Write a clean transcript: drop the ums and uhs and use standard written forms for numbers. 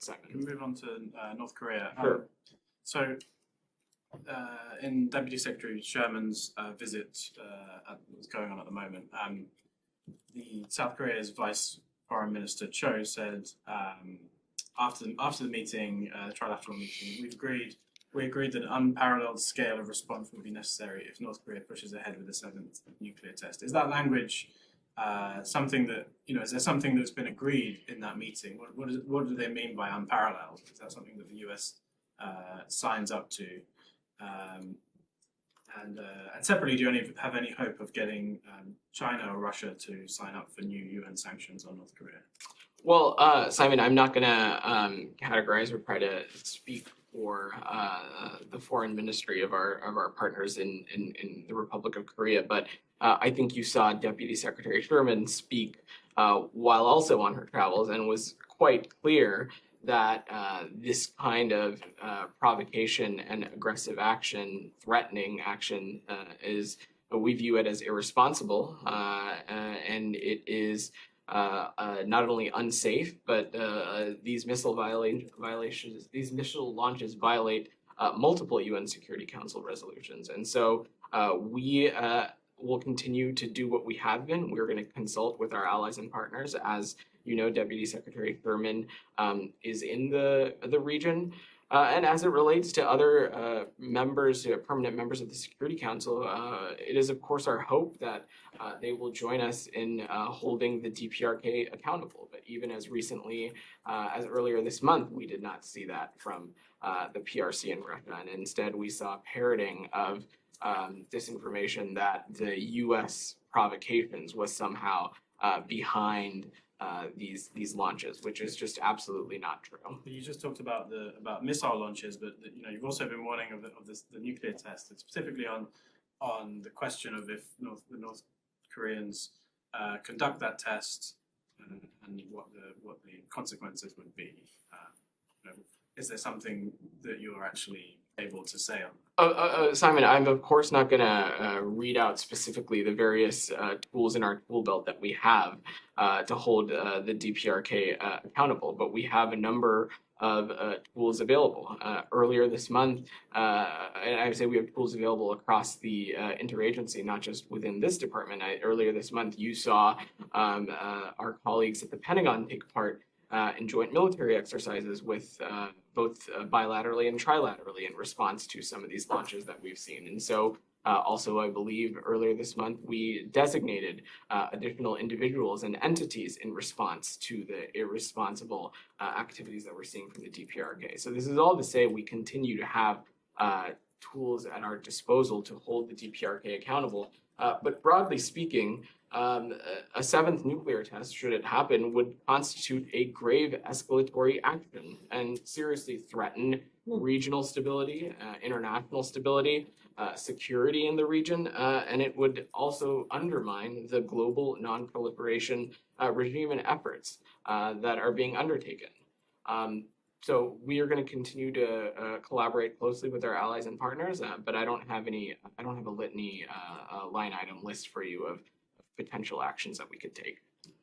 Simon. Can we move on to North Korea? Sure. In Deputy Secretary Sherman's visit that's going on at the moment, the South Korea's Vice Foreign Minister Cho said after the meeting, the trilateral meeting, we agreed that an unparalleled scale of response would be necessary if North Korea pushes ahead with the 7th nuclear test. Is that language something that, is there something that's been agreed in that meeting? What do they mean by unparalleled? Is that something that the US signs up to? And separately, do you have any hope of getting China or Russia to sign up for new UN sanctions on North Korea? Well, Simon, I'm not going to categorize or try to speak for the foreign ministry of our partners in the Republic of Korea, but I think you saw Deputy Secretary Sherman speak while also on her travels, and was quite clear that this kind of provocation and aggressive action, threatening action, we view it as irresponsible, and it is not only unsafe, but these missile launches violate multiple UN Security Council resolutions. And so we will continue to do what we have been. We're going to consult with our allies and partners. As you know, Deputy Secretary Thurman is in the region. And as it relates to other permanent members of the Security Council, it is, of course, our hope that they will join us in holding the DPRK accountable. But even as recently as earlier this month, we did not see that from the PRC in Russia. And instead, we saw parroting of disinformation that the U.S. provocations was somehow behind these launches, which is just absolutely not true. You just talked about missile launches, but you've also been warning of the nuclear test, specifically on the question of if the North Koreans conduct that test and what the consequences would be. Is there something that you're actually able to say on? Simon, I'm of course not going to read out specifically the various tools in our tool belt that we have to hold the DPRK accountable, but we have a number of tools available. Earlier this month, and I would say we have tools available across the interagency, not just within this department. Earlier this month, you saw our colleagues at the Pentagon take part in joint military exercises with both bilaterally and trilaterally in response to some of these launches that we've seen. And so also, I believe earlier this month, we designated additional individuals and entities in response to the irresponsible activities that we're seeing from the DPRK. So this is all to say we continue to have tools at our disposal to hold the DPRK accountable. But broadly speaking, a 7th nuclear test, should it happen, would constitute a grave escalatory action and seriously threaten regional stability, international stability, security in the region, and it would also undermine the global non-proliferation regime and efforts that are being undertaken. So we are going to continue to collaborate closely with our allies and partners, but I don't have a litany line item list for you of potential actions that we could take.